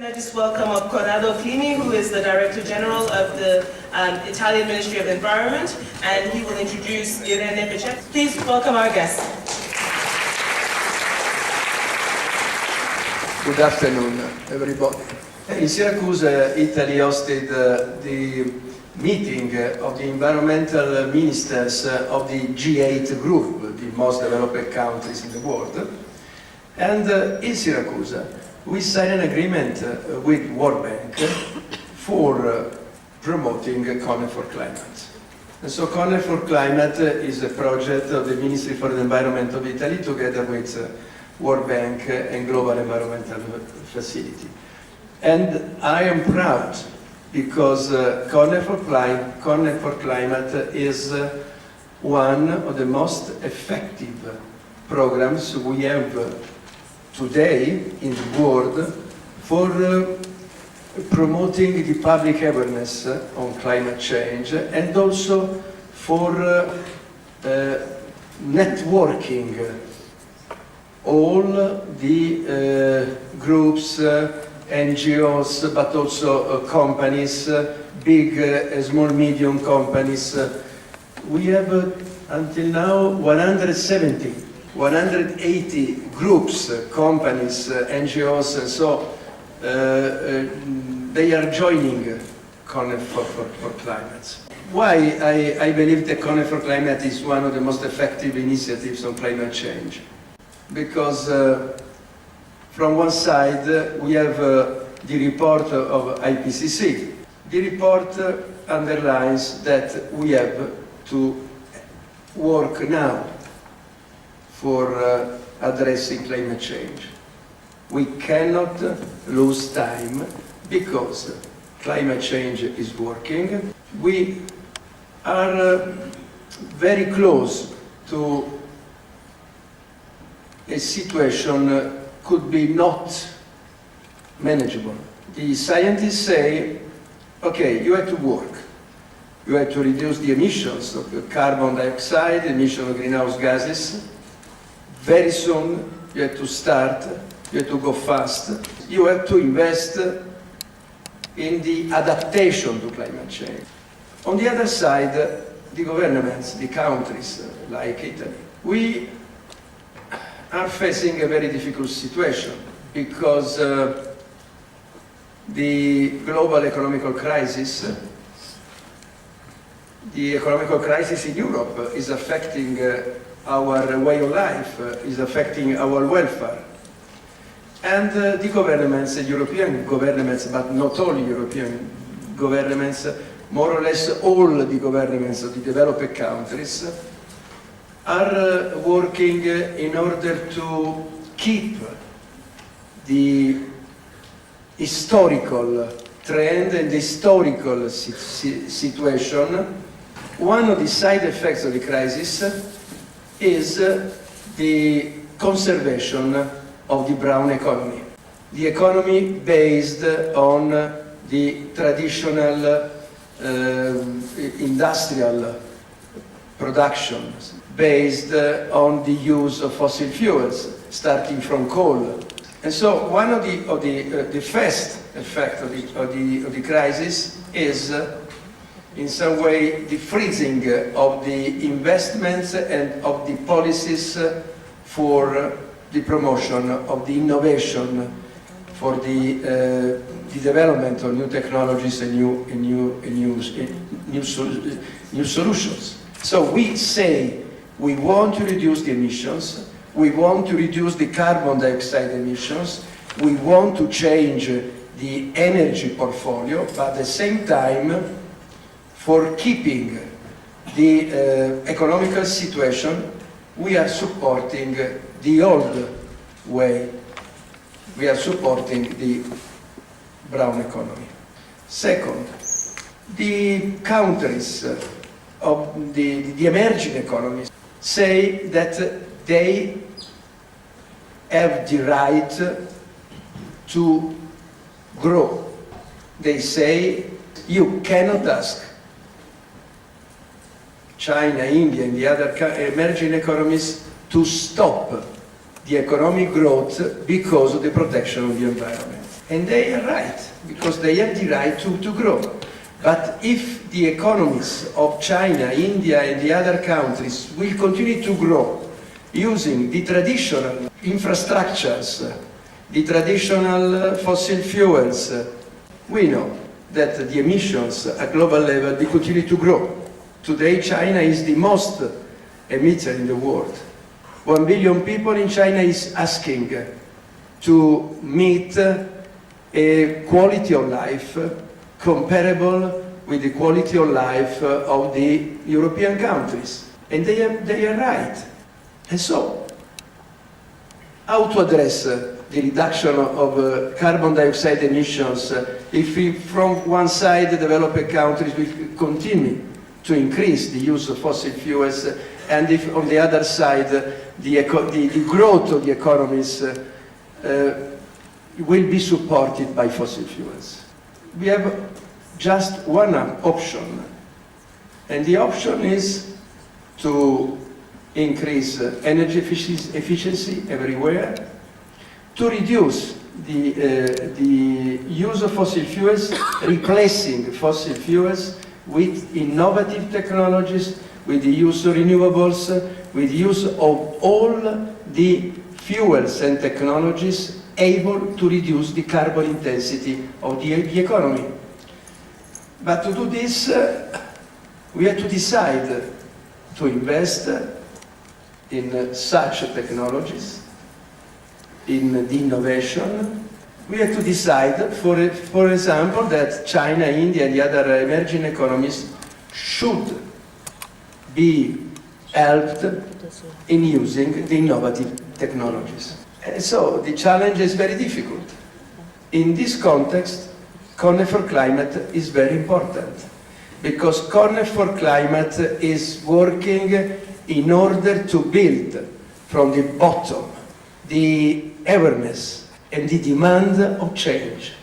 Can I just welcome up Corrado Clini, who is the Director General of the Italian Ministry of Environment, and he will introduce Irene Pechet. Please welcome our guests. Good afternoon, everybody. In Syracuse, Italy hosted the meeting of the environmental ministers of the G8 group, the most developed countries in the world. And in Syracuse, we signed an agreement with World Bank for promoting Connect for Climate. And so Connect for Climate is a project of the Ministry for the Environment of Italy together with World Bank and Global Environmental Facility. And I am proud because Connect for Climate is one of the most effective programs we have today in the world for promoting the public awareness on climate change and also for networking all the groups, NGOs, but also companies, big, small, medium companies. We have until now 180 groups, companies, NGOs, and so they are joining Connect for Climate. Why I believe that Connect for Climate is one of the most effective initiatives on climate change? Because from one side we have the report of IPCC. The report underlines that we have to work now for addressing climate change. We cannot lose time because climate change is working. We are very close to a situation could be not manageable. The scientists say, okay, you have to work. You have to reduce the emissions of carbon dioxide, emission of greenhouse gases. Very soon you have to start, you have to go fast. You have to invest in the adaptation to climate change. On the other side, the governments, the countries like Italy, we are facing a very difficult situation because the global economic crisis, the economic crisis in Europe is affecting our way of life, is affecting our welfare. And the governments, European governments, but not all European governments, more or less all the governments of the developed countries, are working in order to keep the historical trend and the historical situation. One of the side effects of the crisis is the conservation of the brown economy. The economy based on the traditional industrial production, based on the use of fossil fuels, starting from coal. And so one of the first effects of the crisis is in some way the freezing of the investments and of the policies for the promotion of the innovation, for the development of new technologies and new solutions. So we say we want to reduce the emissions, we want to reduce the carbon dioxide emissions, we want to change the energy portfolio, but at the same time, for keeping the economical situation, we are supporting the old way. We are supporting the brown economy. Second, the countries of the emerging economies say that they have the right to grow. They say you cannot ask China, India, and the other emerging economies to stop the economic growth because of the protection of the environment. And they are right, because they have the right to grow. But if the economies of China, India, and the other countries will continue to grow using the traditional infrastructures, the traditional fossil fuels, we know that the emissions at global level will continue to grow. Today, China is the most emitter in the world. 1 billion people in China is asking to meet a quality of life comparable with the quality of life of the European countries. And they are right. And so, how to address the reduction of carbon dioxide emissions if we, from one side, the developed countries will continue to increase the use of fossil fuels, and if, on the other side, the growth of the economies will be supported by fossil fuels? We have just one option, and the option is to increase energy efficiency everywhere, to reduce the use of fossil fuels, replacing fossil fuels with innovative technologies, with the use of renewables, with the use of all the fuels and technologies able to reduce the carbon intensity of the economy. But to do this, we have to decide to invest in such technologies, in the innovation. We have to decide, for example, that China, India, and the other emerging economies should be helped in using the innovative technologies. And so the challenge is very difficult. In this context, Connect for Climate is very important, because Connect for Climate is working in order to build from the bottom the awareness and the demand of change.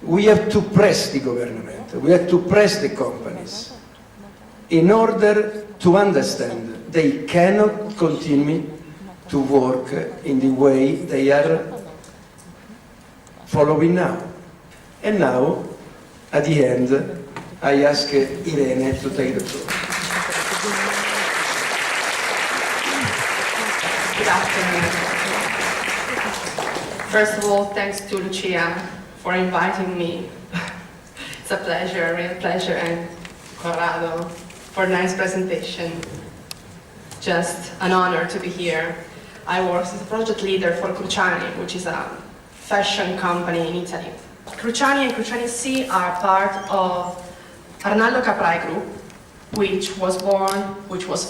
We have to press the government, we have to press the companies in order to understand they cannot continue to work in the way they are following now. And now, at the end, I ask Irene to take the floor. Good afternoon. First of all, thanks to Lucia for inviting me. It's a pleasure, a real pleasure, and Corrado for a nice presentation. Just an honor to be here. I work as a project leader for Cruciani, which is a fashion company in Italy. Cruciani and Cruciani C are part of Arnaldo Caprai Group, which was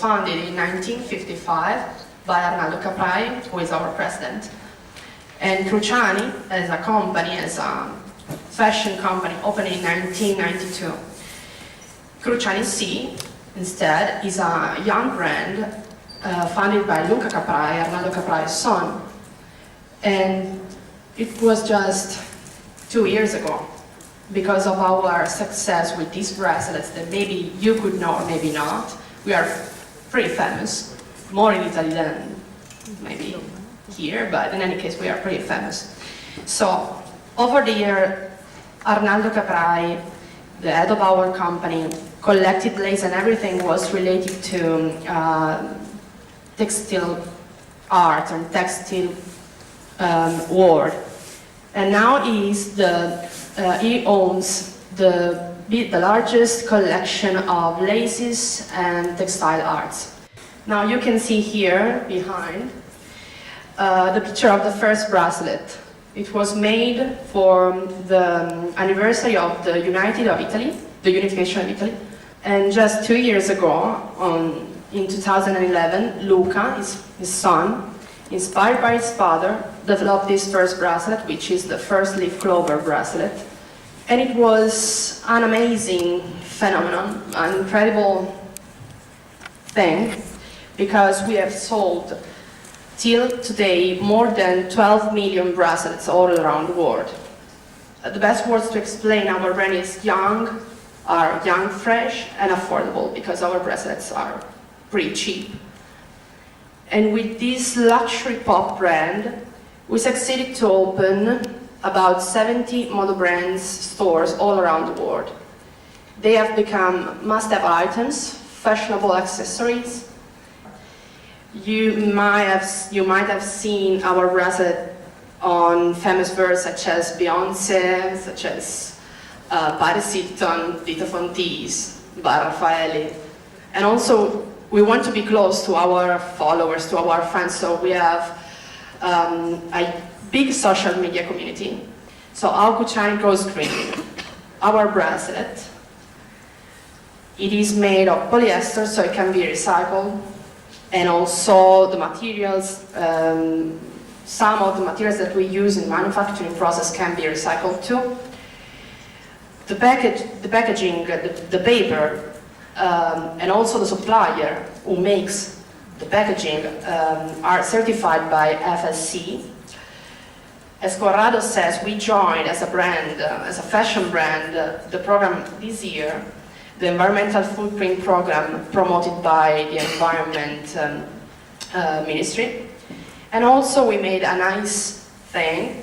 founded in 1955 by Arnaldo Caprai, who is our president. And Cruciani, as a company, as a fashion company, opened in 1992. Cruciani C, instead, is a young brand founded by Luca Caprai, Arnaldo Caprai's son. And it was just 2 years ago, because of our success with these bracelets that maybe you could know or maybe not. We are pretty famous, more in Italy than maybe here, but in any case we are pretty famous. So over the year, Arnaldo Caprai, the head of our company, collected lace, and everything was related to textile art and textile world. And now he owns the largest collection of laces and textile arts. Now you can see here behind the picture of the first bracelet. It was made for the anniversary of the unification of Italy. And just 2 years ago, in 2011, Luca, his son, inspired by his father, developed this first bracelet, which is the first leaf clover bracelet. And it was an amazing phenomenon, an incredible thing, because we have sold till today more than 12 million bracelets all around the world. The best words to explain our brand is young, fresh, and affordable, because our bracelets are pretty cheap. And with this luxury pop brand, we succeeded to open about 70 mono-brands stores all around the world. They have become must-have items, fashionable accessories. You might have seen our bracelet on famous birds such as Beyoncé, such as Paris Hilton, Vito Fontis, Bar Raffaelli. And also, we want to be close to our followers, to our fans, so we have a big social media community. So Ao Cruciani Rose Green, our bracelet, it is made of polyester, so it can be recycled, and also the materials, some of the materials that we use in the manufacturing process can be recycled too. The packaging, the paper, and also the supplier who makes the packaging are certified by FSC. As Corrado says, we joined as a brand, as a fashion brand, the program this year, the environmental footprint program promoted by the Environment Ministry. And also we made a nice thing.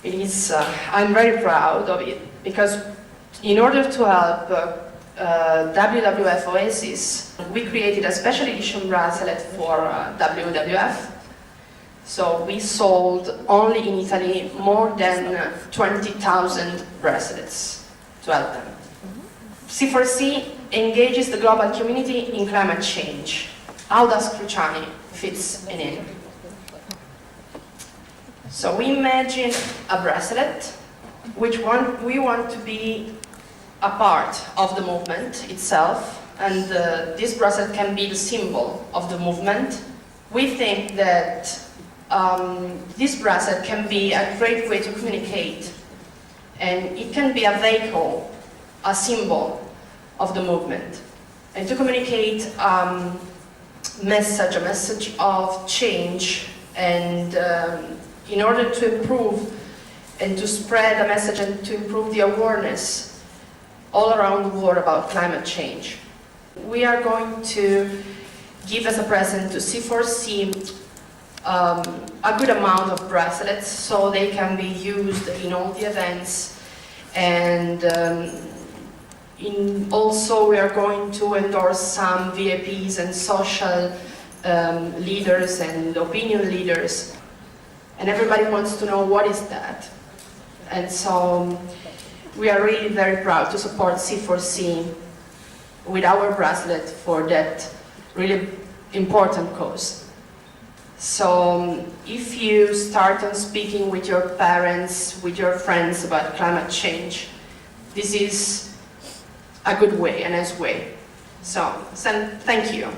It is, I'm very proud of it, because in order to help WWF Oasis, we created a special edition bracelet for WWF. So we sold only in Italy more than 20,000 bracelets to help them. C4C engages the global community in climate change. How does Cruciani fits in it? So we imagine a bracelet which we want to be a part of the movement itself, and this bracelet can be the symbol of the movement. We think that this bracelet can be a great way to communicate, and it can be a vehicle, a symbol of the movement, and to communicate a message of change, and in order to improve and to spread a message and to improve the awareness all around the world about climate change. We are going to give as a present to C4C a good amount of bracelets so they can be used in all the events, and also we are going to endorse some VIPs and social leaders and opinion leaders, and everybody wants to know what is that. And so we are really very proud to support C4C with our bracelet for that really important cause. So if you start on speaking with your parents, with your friends about climate change, this is a good way, a nice way. So thank you.